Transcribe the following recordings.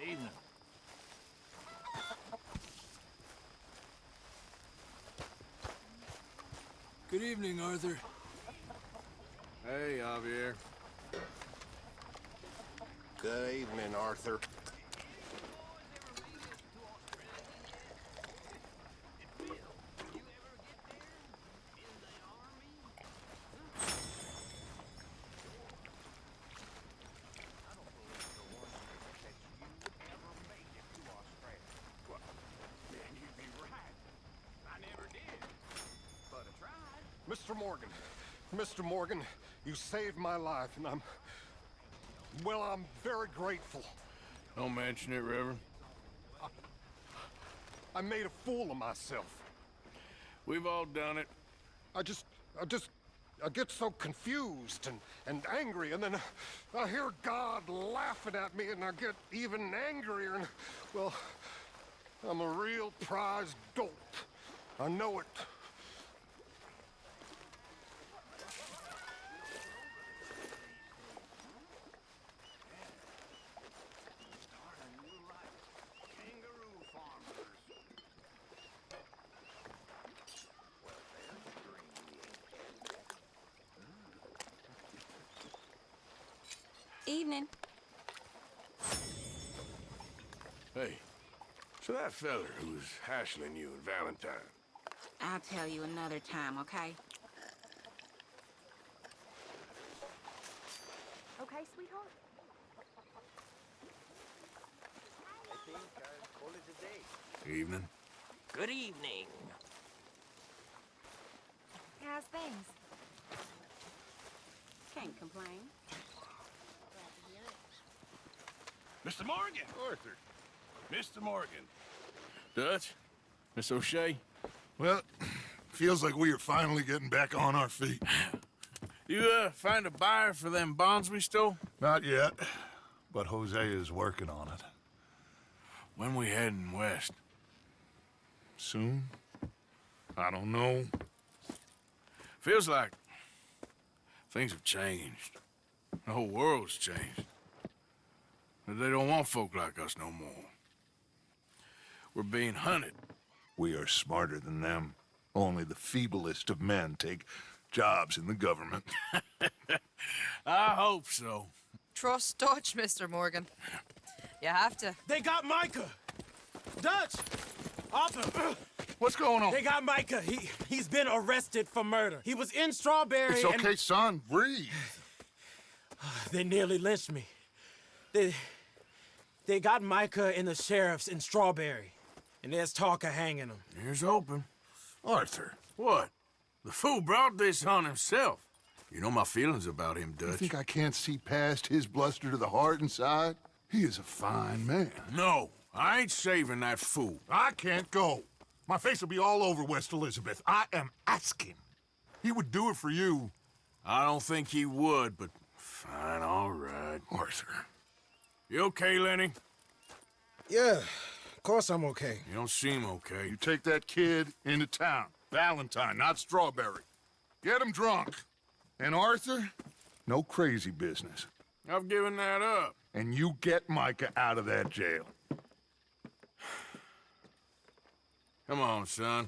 Evening. Good evening, Arthur. Hey, Javier. Good evening, Arthur. Mr. Morgan, Mr. Morgan, you saved my life, and I'm very grateful. Don't mention it, Reverend. I made a fool of myself. We've all done it. I get so confused and angry, and then I hear God laughing at me, and I get even angrier, and, well, I'm a real prize dolt. I know it. Evening. Hey, so that feller who was hassling you and Valentine. I'll tell you another time, okay? Okay, sweetheart? Evening. Good evening. How's things? Can't complain. Mr. Morgan! Arthur. Mr. Morgan. Dutch? Miss O'Shea? Well, feels like we are finally getting back on our feet. You, find a buyer for them bonds we stole? Not yet, but Jose is working on it. When we heading west? Soon? I don't know. Feels like things have changed. The whole world's changed. But they don't want folk like us no more. We're being hunted. We are smarter than them. Only the feeblest of men take jobs in the government. I hope so. Trust Dutch, Mr. Morgan. You have to. They got Micah! Dutch! Arthur! What's going on? They got Micah. He's been arrested for murder. He was in Strawberry. It's okay, son. Breathe. They nearly lynched me. They got Micah and the sheriffs in Strawberry. And there's talk of hanging him. Here's hoping. Arthur. What? The fool brought this on himself. You know my feelings about him, You Dutch. think I can't see past his bluster to the heart inside? He is a fine man. No, I ain't saving that fool. I can't go. My face will be all over West Elizabeth. I am asking. He would do it for you. I don't think he would, but fine, all right. Arthur. You okay, Lenny? Yeah, of course I'm okay. You don't seem okay. You take that kid into town. Valentine, not Strawberry. Get him drunk. And Arthur, no crazy business. I've given that up. And you get Micah out of that jail. Come on, son.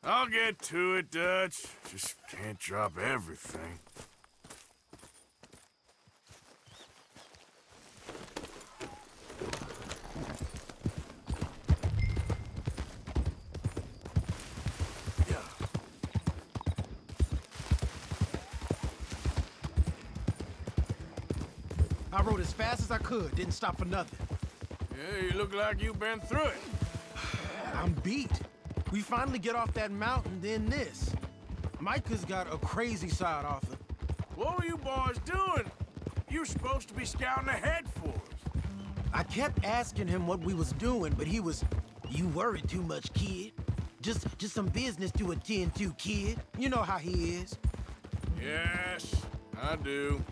I'll get to it, Dutch. Just can't drop everything. I rode as fast as I could, didn't stop for nothing. Yeah, you look like you've been through it. I'm beat. We finally get off that mountain, then this. Micah's got a crazy side, Arthur. What were you boys doing? You were supposed to be scouting ahead for us. I kept asking him what we was doing, but he was, "You worry too much, kid. Just some business to attend to, kid." You know how he is. Yes, I do.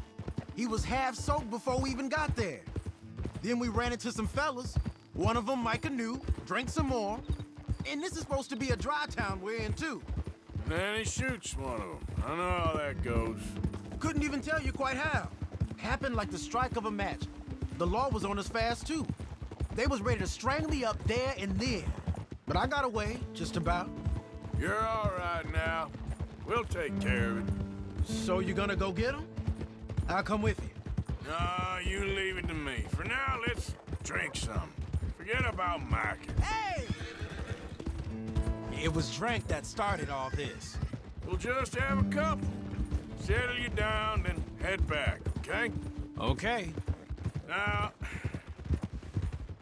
He was half soaked before we even got there. Then we ran into some fellas. One of them Micah knew, drank some more. And this is supposed to be a dry town we're in, too. And then he shoots one of them. I know how that goes. Couldn't even tell you quite how. Happened like the strike of a match. The law was on us fast, too. They was ready to strangle me up there and then. But I got away, just about. You're all right now. We'll take care of it. So you gonna go get them? I'll come with you. No, you leave it to me. For now, let's drink some. Forget about Mike. Hey! It was drink that started all this. We'll just have a couple. Settle you down, then head back, okay? Okay. Now,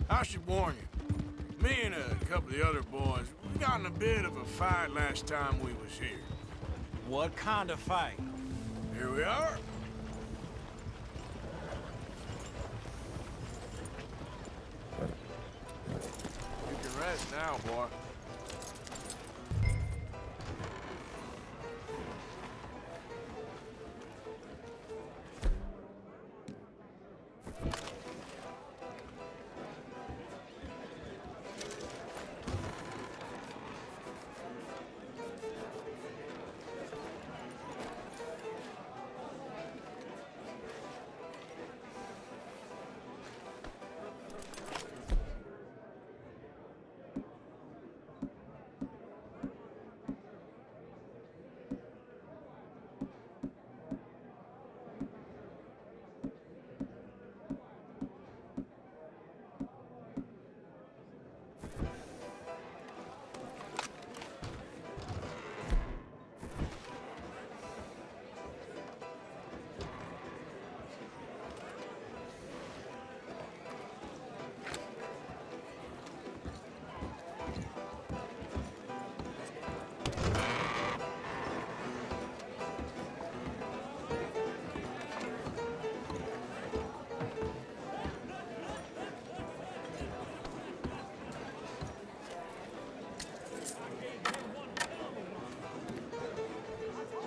I should warn you. Me and a couple of the other boys, we got in a bit of a fight last time we was here. What kind of fight? Here we are. You can rest now, boy.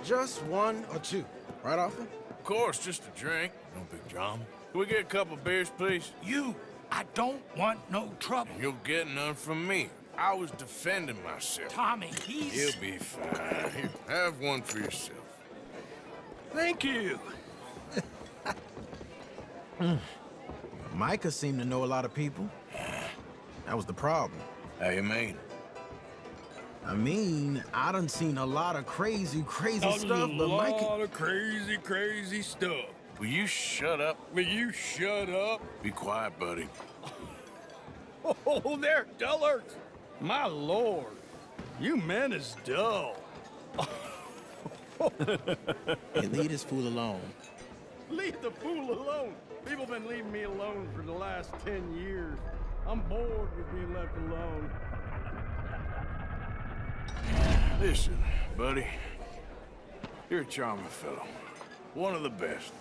Just one or two, right, Arthur? Of course, just a drink. No big drama. Can we get a couple beers, please? I don't want no trouble. You'll get none from me. I was defending myself. Tommy, he's... He'll be fine. Here, have one for yourself. Thank you. Micah seemed to know a lot of people. That was the problem. How you mean? I mean, I done seen a lot of crazy stuff, but Micah... of crazy stuff. Will you shut up? Will you shut up? Be quiet, buddy. Oh, they're dullards. My lord, you men is dull. Hey, leave this fool alone. Leave the fool alone. People been leaving me alone for the last 10 years. I'm bored with being left alone. Listen, buddy. You're a charming fellow. One of the best.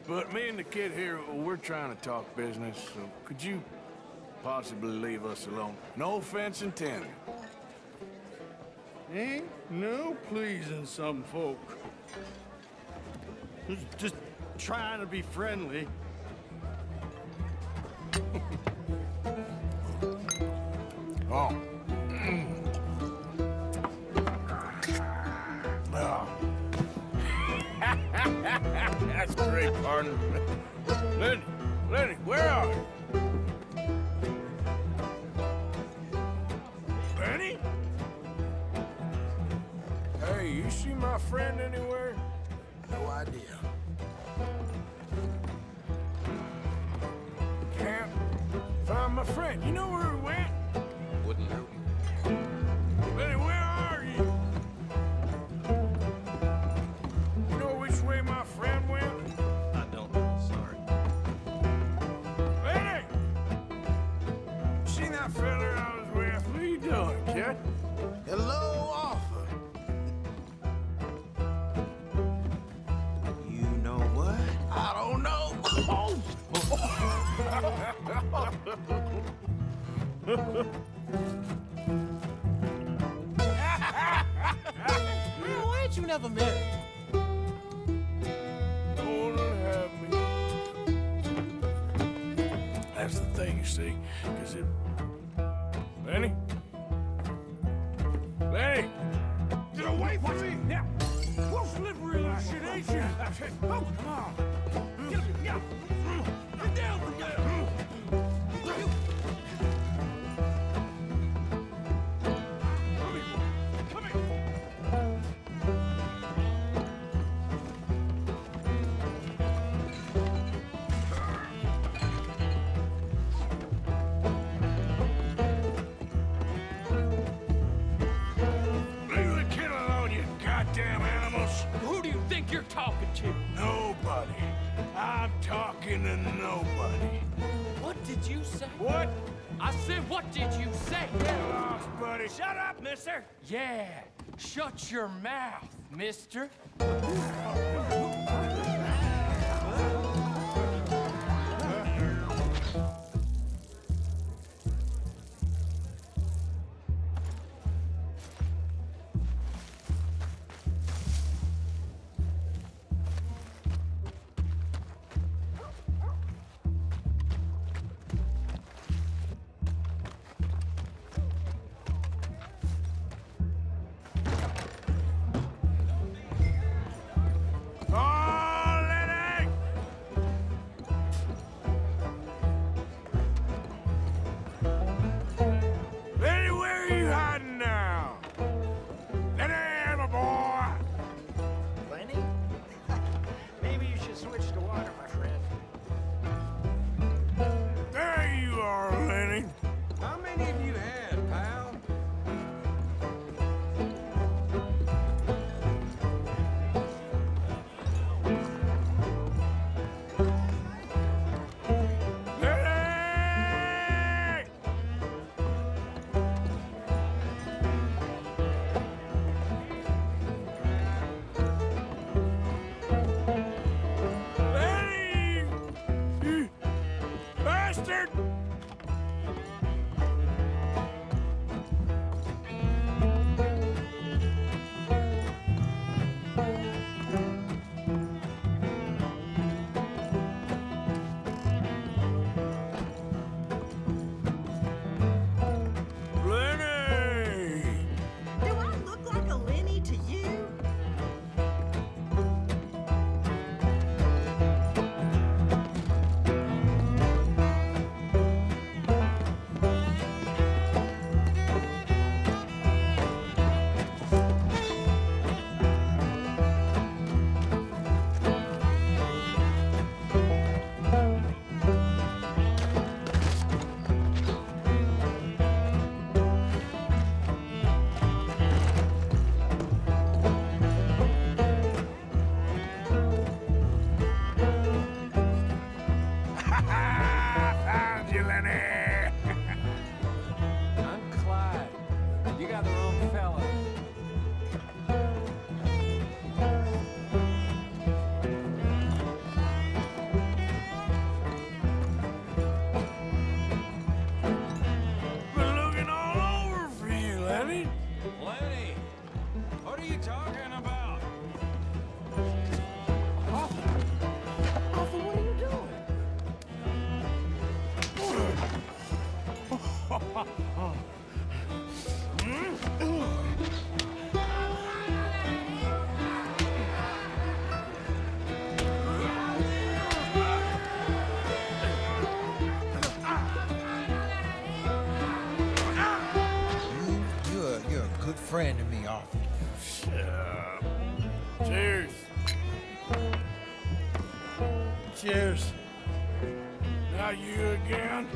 But me and the kid here, we're trying to talk business, so could you possibly leave us alone? No offense intended. Ain't no pleasing some folk. Just trying to be friendly. Oh. Oh. That's great, partner. Lenny, where are you? Lenny? Hey, you see my friend anywhere? No idea. Can't find my friend. You know where he went? Wouldn't know. Lenny, where are you? You know which way my friend went? I don't know, sorry. Lenny! Seen that fella I was with? What are you doing, kid? Hello, Arthur. You know what? I don't know. Man, why ain't you never met him? Don't have me. That's the thing, you see, because it... Lenny? Lenny! Get away from me! Now, we're slippery like shit, ain't you? Oh, come on. Get down from there. you're talking to? Nobody. I'm talking to nobody. What did you say? What? I said, what did you say? Get lost, buddy. Shut up, mister. Yeah, shut your mouth, mister. Friend to me, Arthur. Shut up. Cheers. Cheers. Not you again?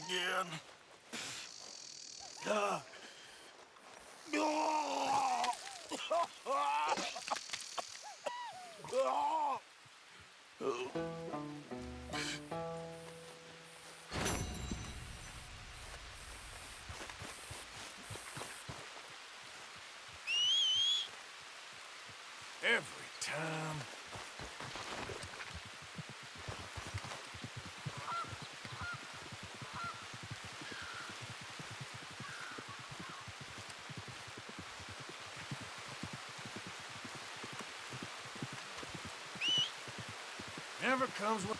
again. Every time. Never comes with...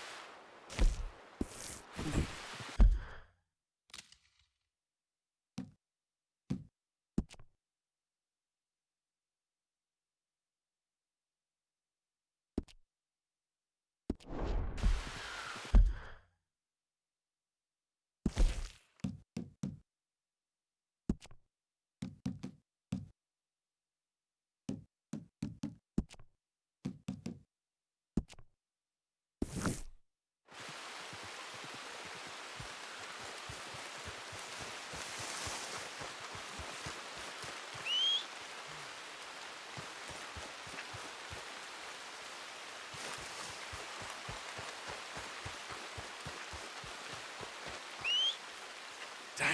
Damn.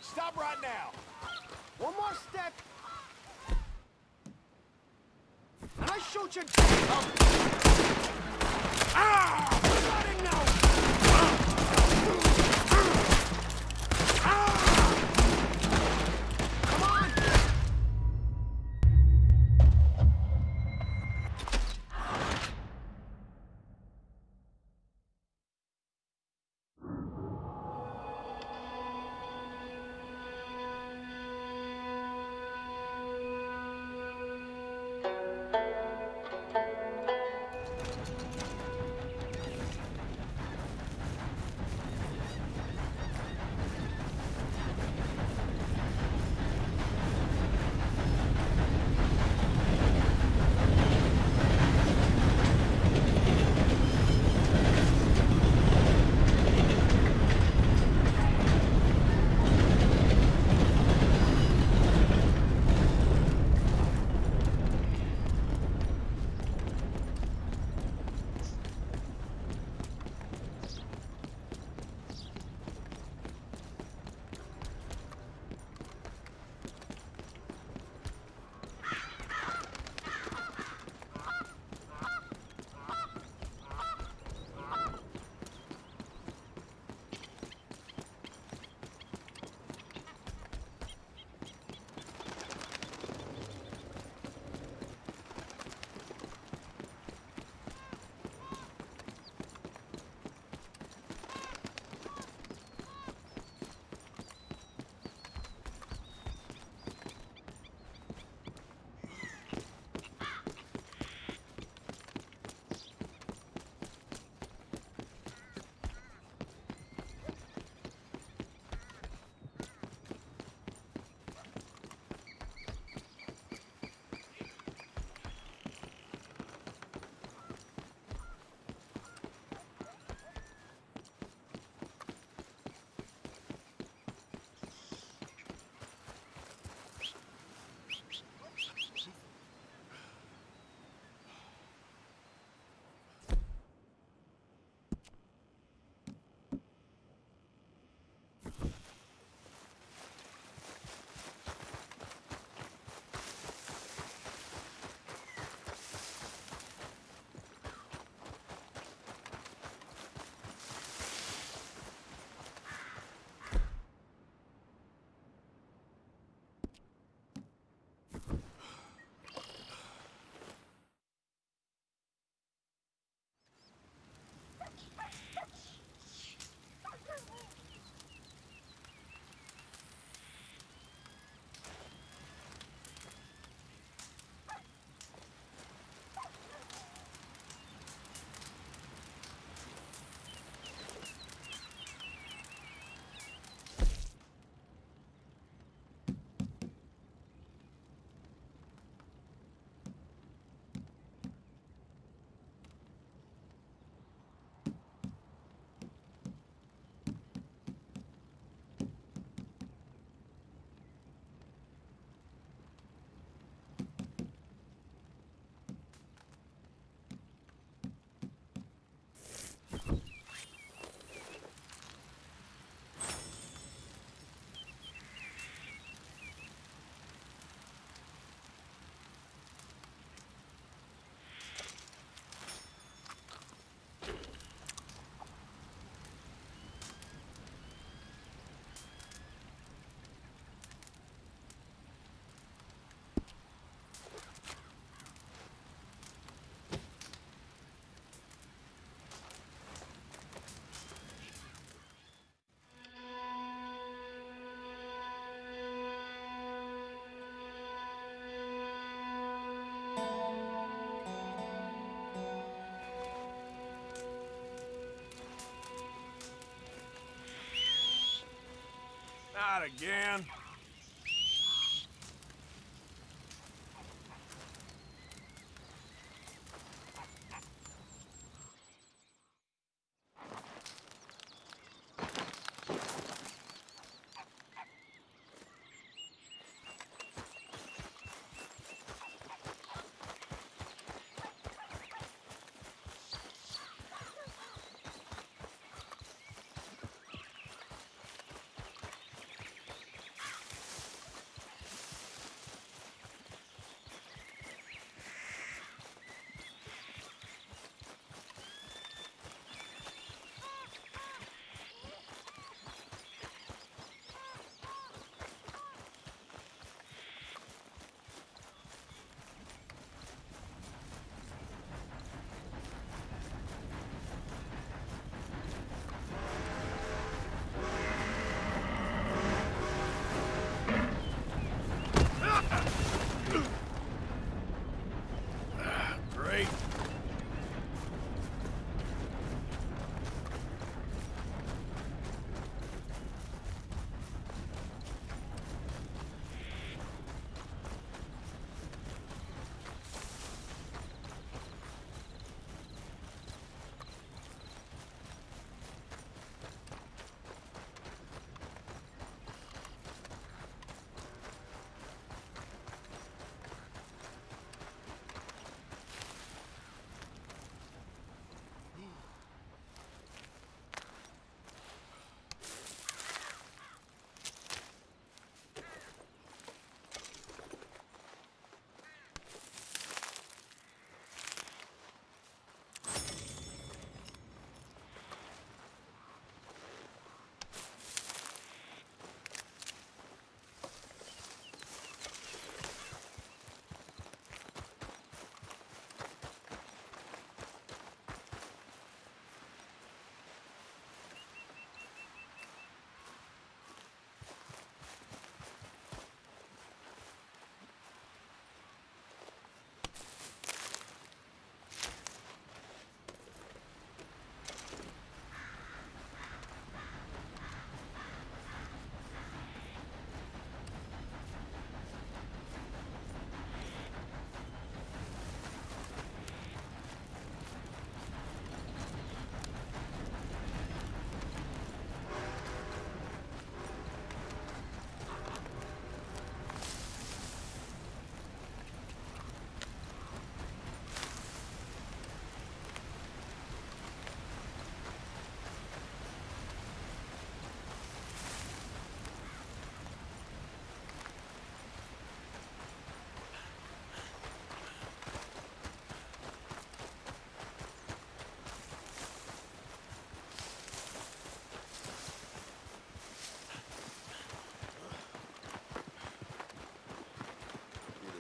Stop right now. One more step. And I shoot you. Running now. Come on. Not again. Great.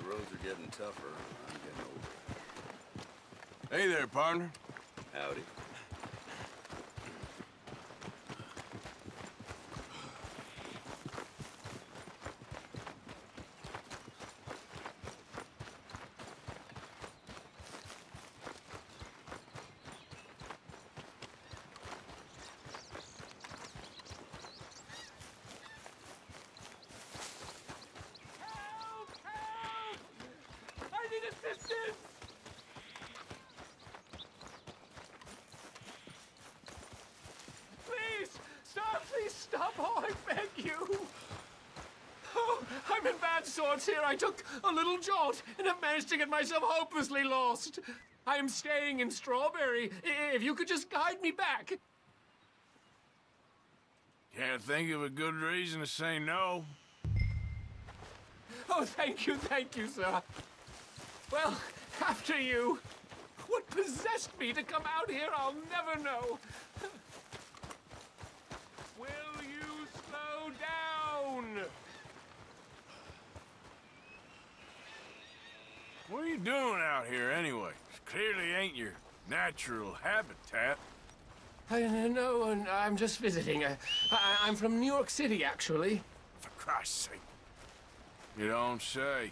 Roads are getting tougher. I'm getting older. Hey there, partner. Howdy. Please stop. Oh, I beg you. Oh, I'm in bad sorts here. I took a little jaunt and have managed to get myself hopelessly lost. I am staying in Strawberry. If you could just guide me back. Can't think of a good reason to say no. Oh, thank you, sir. Well, after you. What possessed me to come out here, I'll never know. Will you slow down? What are you doing out here anyway? It clearly ain't your natural habitat. No, I'm just visiting. I'm from New York City, actually. For Christ's sake. You don't say.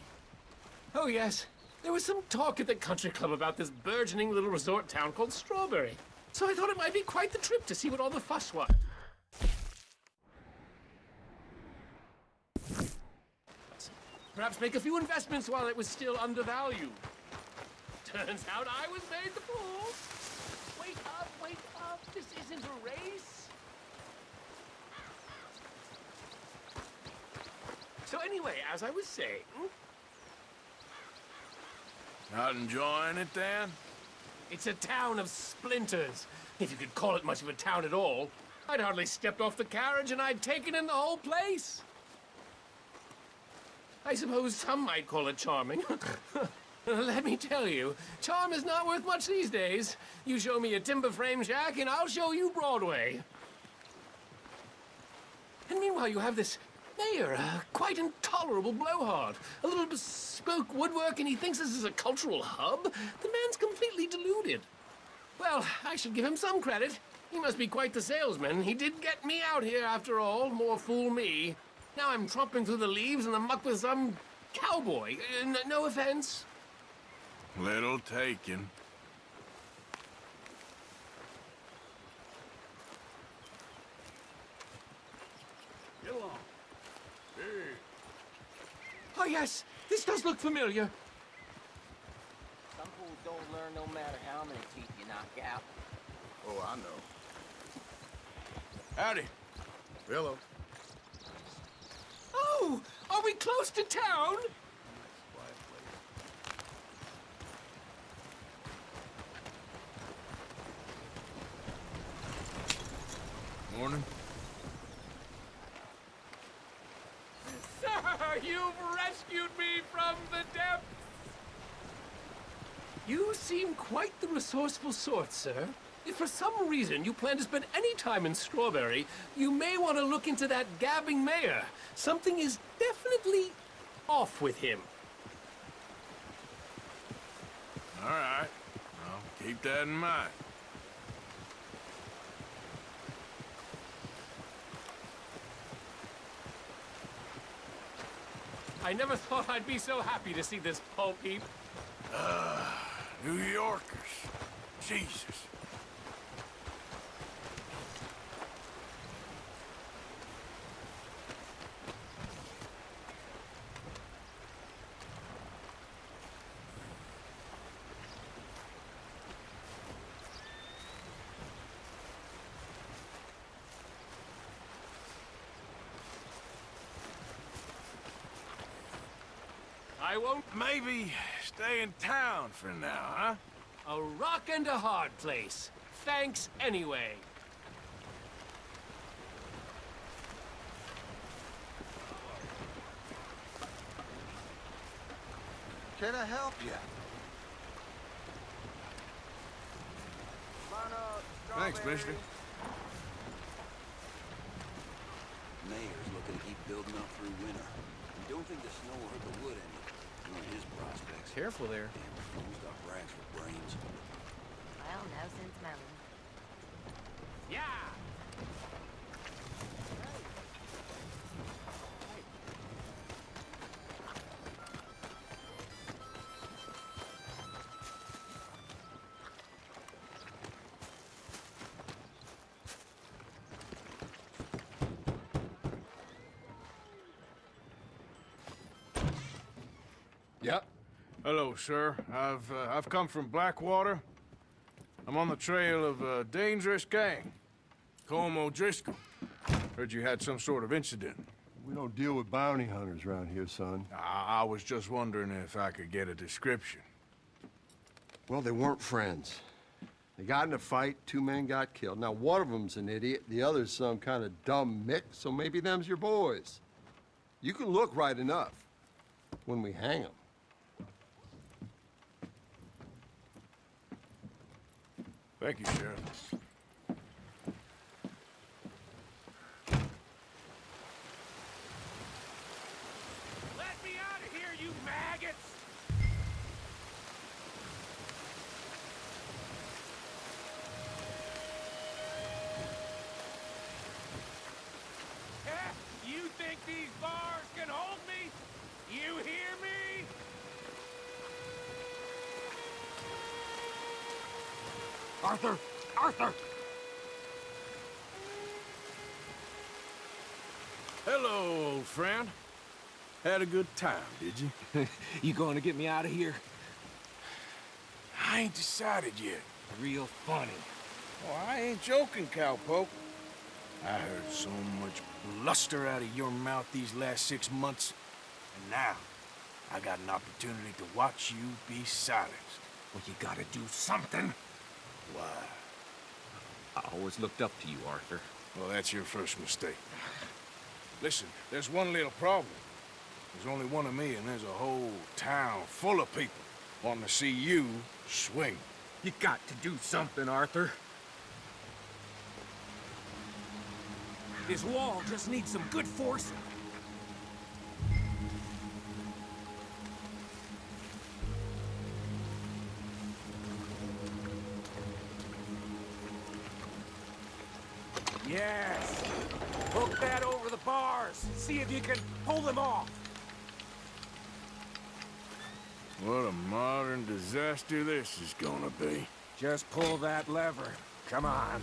Oh, yes. There was some talk at the country club about this burgeoning little resort town called Strawberry. So I thought it might be quite the trip to see what all the fuss was. Perhaps make a few investments while it was still undervalued. Turns out I was made the fool. Wake up, wake up. This isn't a race. So anyway, as I was saying... Not enjoying it, then? It's a town of splinters, if you could call it much of a town at all. I'd hardly stepped off the carriage and I'd taken in the whole place. I suppose some might call it charming. Let me tell you, charm is not worth much these days. You show me a timber frame shack and I'll show you Broadway. And meanwhile, you have this mayor, a quite intolerable blowhard. A little bespoke woodwork, and he thinks this is a cultural hub? The man's completely deluded. Well, I should give him some credit. He must be quite the salesman. He did get me out here, after all. More fool me. Now I'm tromping through the leaves in the muck with some cowboy. No offense. Little taken. Get along. Hey. Oh, yes. This does look familiar. Some fools don't learn no matter how many teeth you knock out. Oh, I know. Howdy. Hello. Oh, are we close to town? Morning. Sir, you've rescued me from the depths. You seem quite the resourceful sort, sir. If for some reason you plan to spend any time in Strawberry, you may want to look into that gabbing mayor. Something is definitely off with him. All right. I'll keep that in mind. I never thought I'd be so happy to see this pulp heap. New Yorkers. Jesus. I won't... Maybe stay in town for now, huh? A rock and a hard place. Thanks anyway. Can I help you? Thanks, mister. Mayor's looking to keep building up through winter. You don't think the snow will hurt the wood any? Ruin his prospects. Careful there. Damn fool's got racks with brains. Well, no sense melon. Yeah! Yep. Hello, sir. I've come from Blackwater. I'm on the trail of a dangerous gang. Colm O'Driscoll. Heard you had some sort of incident. We don't deal with bounty hunters around here, son. I was just wondering if I could get a description. Well, they weren't friends. They got in a fight, 2 men got killed. Now, one of them's an idiot, the other's some kind of dumb mick, so maybe them's your boys. You can look right enough when we hang them. Thank you, Sheriff. Let me out of here, you maggots! You think these bars can hold me? You hear me? Arthur! Arthur! Hello, old friend. Had a good time, did you? You going to get me out of here? I ain't decided yet. Real funny. Oh, I ain't joking, cowpoke. I heard so much bluster out of your mouth these last 6 months, and now I got an opportunity to watch you be silenced. Well, you gotta do something. Why? I always looked up to you, Arthur. Well, that's your first mistake. Listen, there's one little problem. There's only one of me, and there's a whole town full of people wanting to see you swing. You got to do something, Arthur. This wall just needs some good force. Yes. Hook that over the bars. See if you can pull them off. What a modern disaster this is gonna be. Just pull that lever. Come on.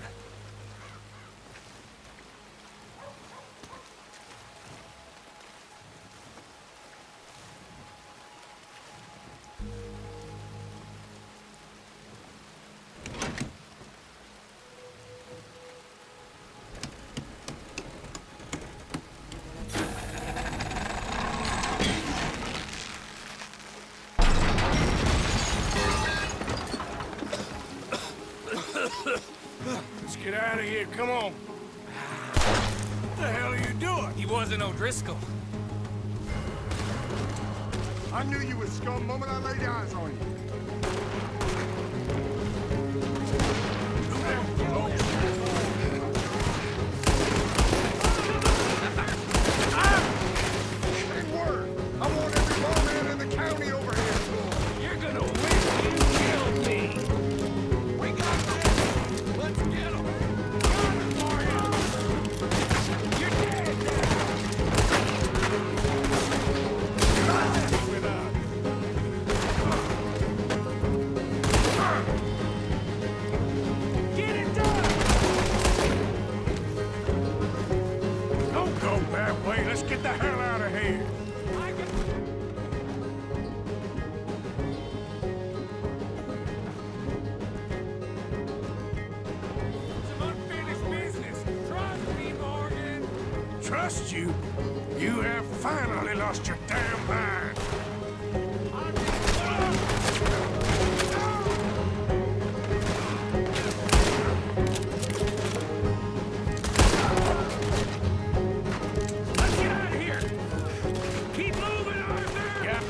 Let's get out of here, come on. What the hell are you doing? He wasn't O'Driscoll. I knew you was scum the moment I laid eyes on you. Hey, word! I want every lawman in the county over here. You're gonna wish you killed me. We got this. Let's get him. You're dead Get it done. Don't go that way, let's get the hell out of here. Some unfinished business. Trust me, Morgan. Trust you? You have finally lost your damn mind. Let's get out of here. Keep moving, Arthur. Yeah.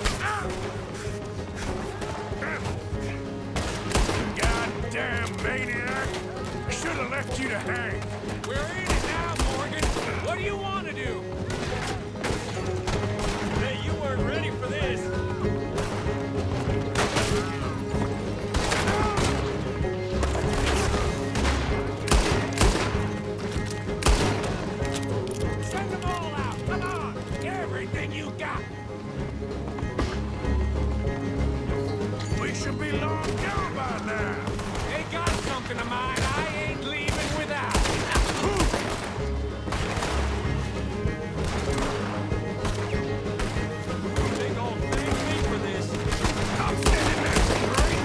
Goddamn maniac! I should have left you to hang. We're in it now, Morgan. What do you want to do? Hey, you weren't ready for this. Send them all out. Come on. Everything you got. We should be long gone by now. They got something of mine I ain't leaving without. They gon' thank me for this. I'm standing there straight.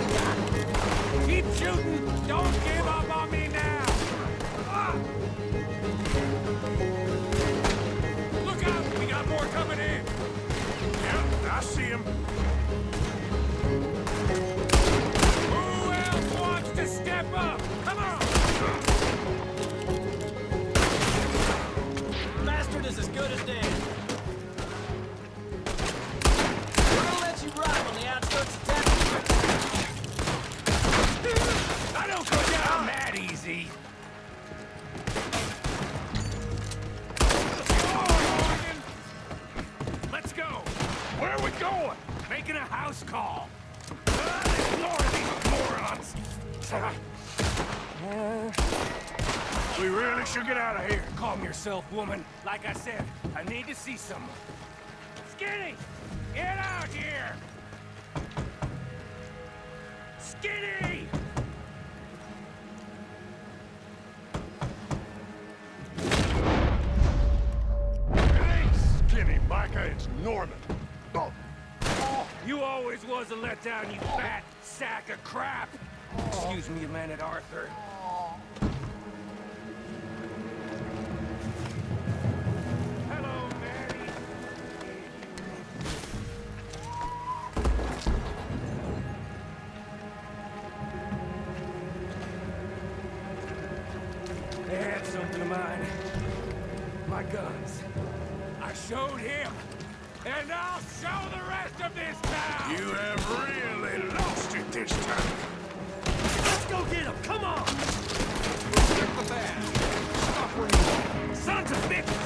Keep shooting. Don't give up on me now. Ah! Look out. We got more coming in. Yep, I see him. Who else wants to step up? Come on. Bastard is as good as dead. We're gonna let you ride on the outskirts of town. I don't go down that easy. Let's go. Where are we going? Making a house call. Ignore these morons. We really should get out of here. Calm yourself, woman. Like I said, I need to see someone. Skinny! Get out here! Skinny! It ain't skinny, Micah, it's Norman. Oh. You always was a letdown, you fat sack of crap! Excuse me a minute, Arthur. Hello, Mary. They had something of mine. My guns. I showed him. And I'll show the rest of this town! You have really lost it this time. Let's go get him! Come on! Get the bag! Stop where you are! Sons of bitches!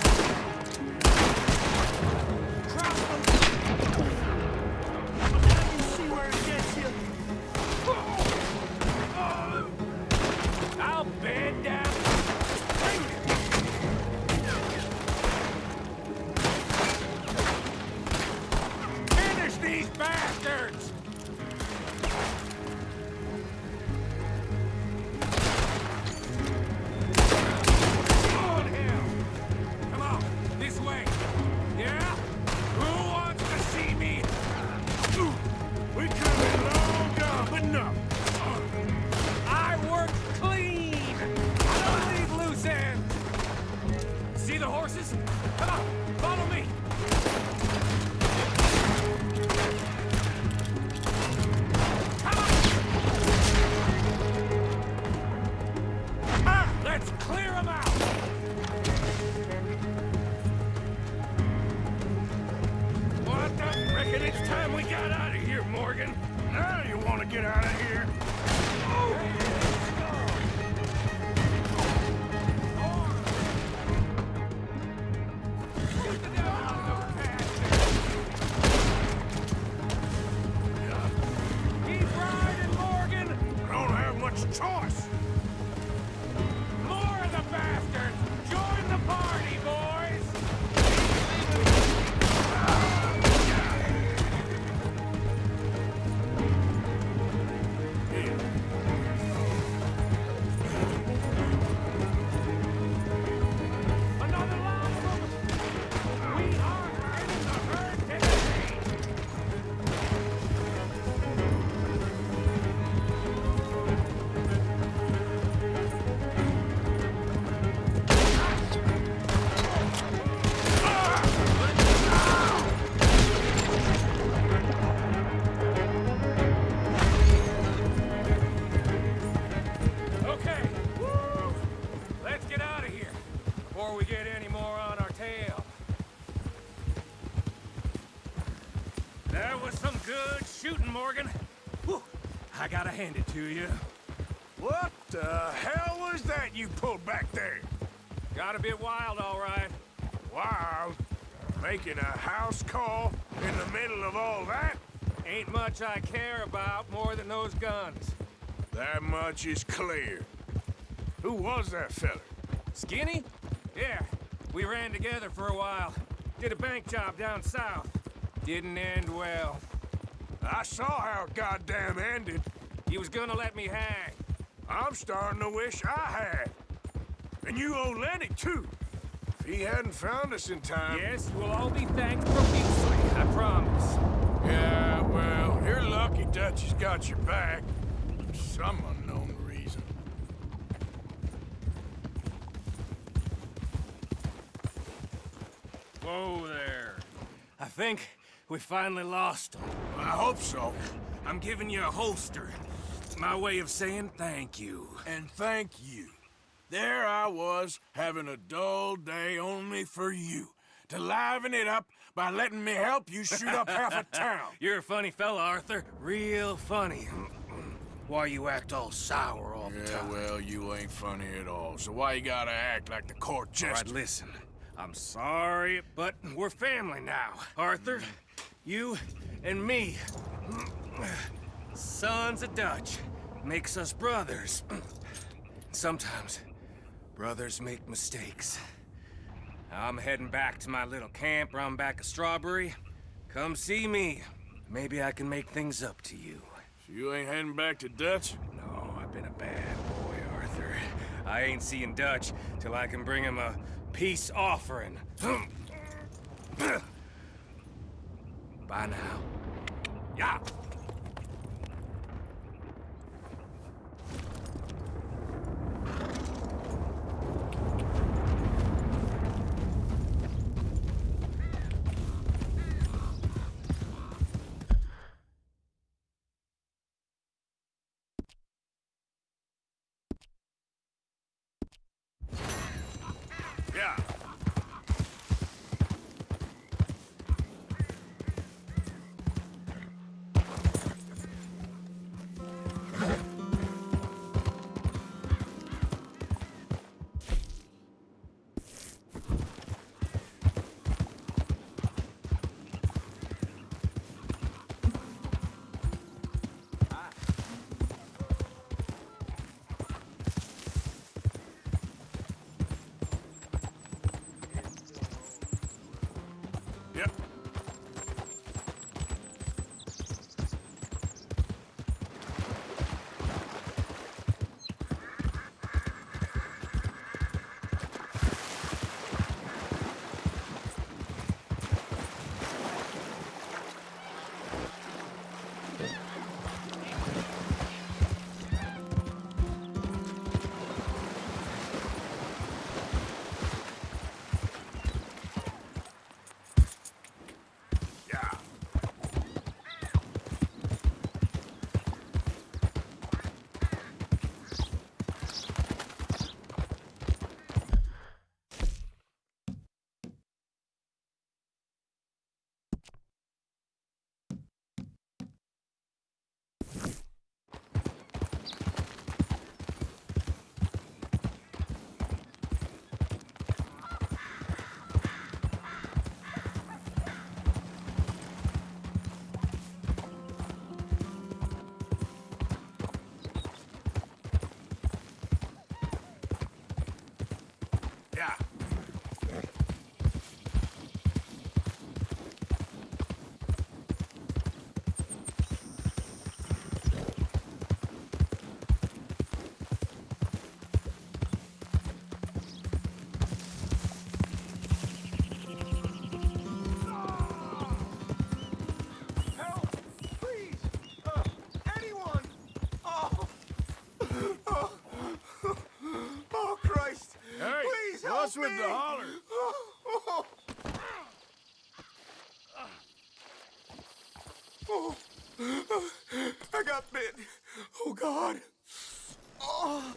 Cross them! But now you see where it gets you! I'll bed down! Bring it! These bastards! On him! Come on, this way. Yeah? Who wants to see me? We could have been long gone, but no. I work clean. I don't leave loose ends. See the horses? Come on, follow me. Let's clear them out! What the? Reckon it's time we got out of here, Morgan. Now you want to get out of here? Keep riding, Morgan! I don't have much choice. More of the bastards! Join the party, boys! Another line from us! We are in the herd today! Okay. Woo! Let's get out of here before we get any more on our tail. That was some good shooting, Morgan. Whew. I gotta hand it to you. What the hell was that you pulled back there? Got a bit wild, all right. Wild? Making a house call in the middle of all that? Ain't much I care about more than those guns. That much is clear. Who was that feller? Skinny? Yeah, we ran together for a while. Did a bank job down south. Didn't end well. I saw how it goddamn ended. He was gonna let me hang. I'm starting to wish I had. And you owe Lenny, too. If he hadn't found us in time... Yes, you will all be thanked profusely, I promise. Yeah, well, you're lucky Dutch has got your back. For some unknown reason. Whoa there. I think we finally lost him. I hope so. I'm giving you a holster. My way of saying thank you. And thank you. There I was, having a dull day only for you. To liven it up by letting me help you shoot up half a town. You're a funny fella, Arthur. Real funny. Why you act all sour all the time? Yeah, well, you ain't funny at all. So why you gotta act like the court jester? All right, listen. I'm sorry, but we're family now. Arthur, you and me. Sons of Dutch. Makes us brothers. Sometimes, brothers make mistakes. I'm heading back to my little camp round back of Strawberry. Come see me. Maybe I can make things up to you. So you ain't heading back to Dutch? No, I've been a bad boy, Arthur. I ain't seeing Dutch till I can bring him a peace offering. Bye now. Yeah. Yeah. Yep. Yeah. Yeah. Help! Please! Anyone! Oh! Oh! Oh, Christ! Hey, Please help what's with me! the holler? Oh! Oh! I got bit. Oh, God. Oh!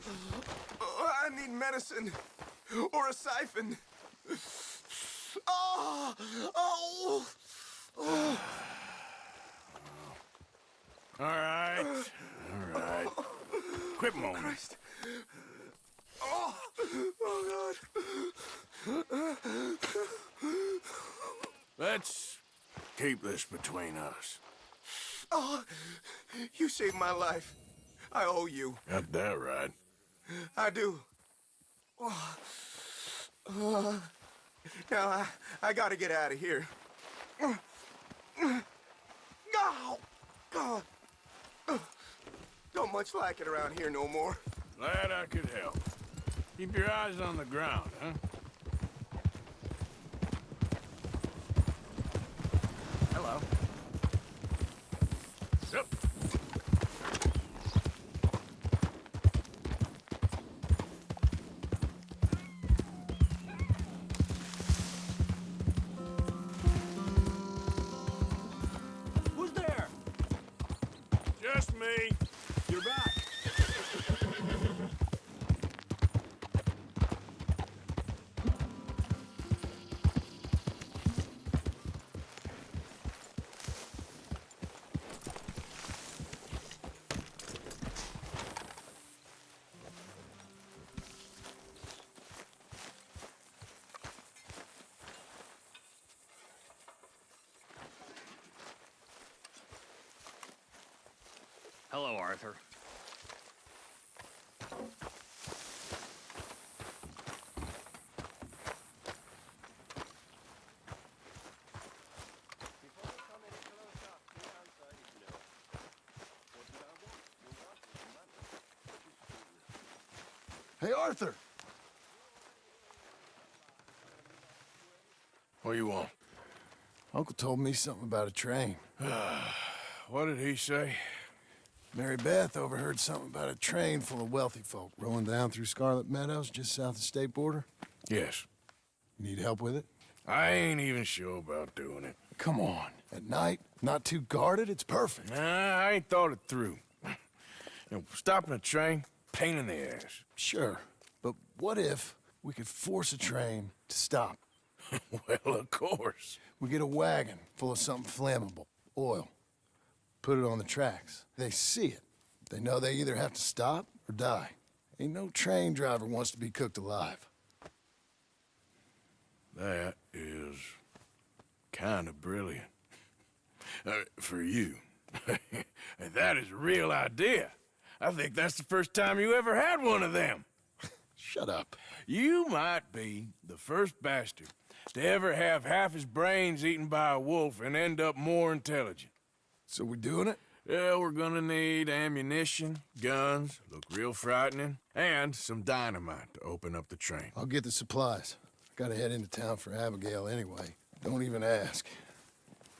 I need medicine. Or a siphon. Oh! Oh! Oh! All right. All right. Quit moaning. Christ. Oh! Oh, God. Let's keep this between us. Oh, you saved my life. I owe you. Got that right. I do. Oh. Now, I gotta get out of here. Oh, God. Don't much like it around here no more. Glad I could help. Keep your eyes on the ground, huh? Hello. Yep. Who's there? Just me. You're back. Hello, Arthur. Hey, Arthur! What do you want? Uncle told me something about a train. What did he say? Mary Beth overheard something about a train full of wealthy folk rolling down through Scarlet Meadows just south of the state border. Yes. Need help with it? I ain't even sure about doing it. Come on. At night, not too guarded, it's perfect. Nah, I ain't thought it through. Stopping a train, pain in the ass. Sure, but what if we could force a train to stop? Well, of course. We get a wagon full of something flammable, oil. Put it on the tracks. They see it. They know they either have to stop or die. Ain't no train driver wants to be cooked alive. That is kind of brilliant. For you. That is a real idea. I think that's the first time you ever had one of them. Shut up. You might be the first bastard to ever have half his brains eaten by a wolf and end up more intelligent. So we doing it? Yeah, we're gonna need ammunition, guns, look real frightening, and some dynamite to open up the train. I'll get the supplies. Gotta head into town for Abigail anyway. Don't even ask.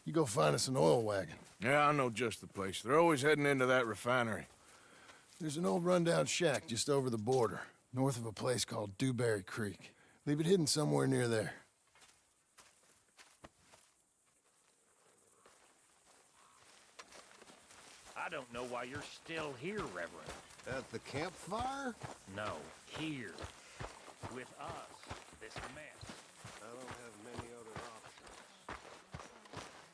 You go find us an oil wagon. Yeah, I know just the place. They're always heading into that refinery. There's an old rundown shack just over the border, north of a place called Dewberry Creek. Leave it hidden somewhere near there. I don't know why you're still here, Reverend. At the campfire? No, here. With us, this mess. I don't have many other options.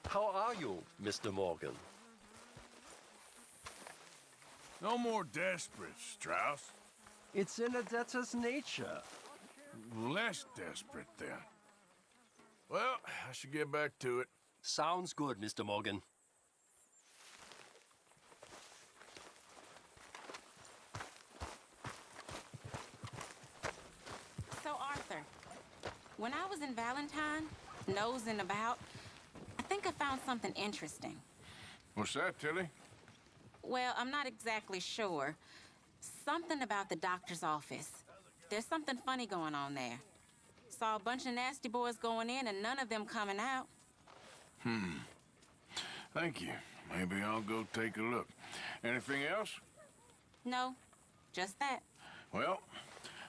How are you, Mr. Morgan? No more desperate, Strauss. It's in a debtor's nature. Less desperate, then. Well, I should get back to it. Sounds good, Mr. Morgan. So, Arthur, when I was in Valentine, nosing about, I think I found something interesting. What's that, Tilly? Well, I'm not exactly sure. Something about the doctor's office. There's something funny going on there. Saw a bunch of nasty boys going in and none of them coming out. Thank you. Maybe I'll go take a look. Anything else? No, just that. Well,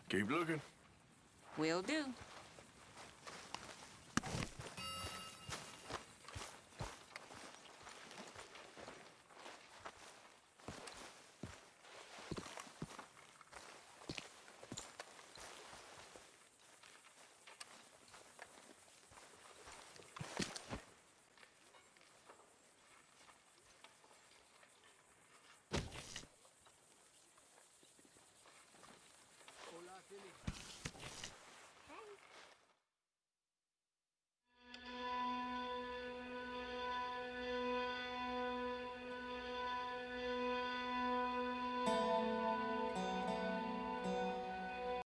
keep looking. Will do.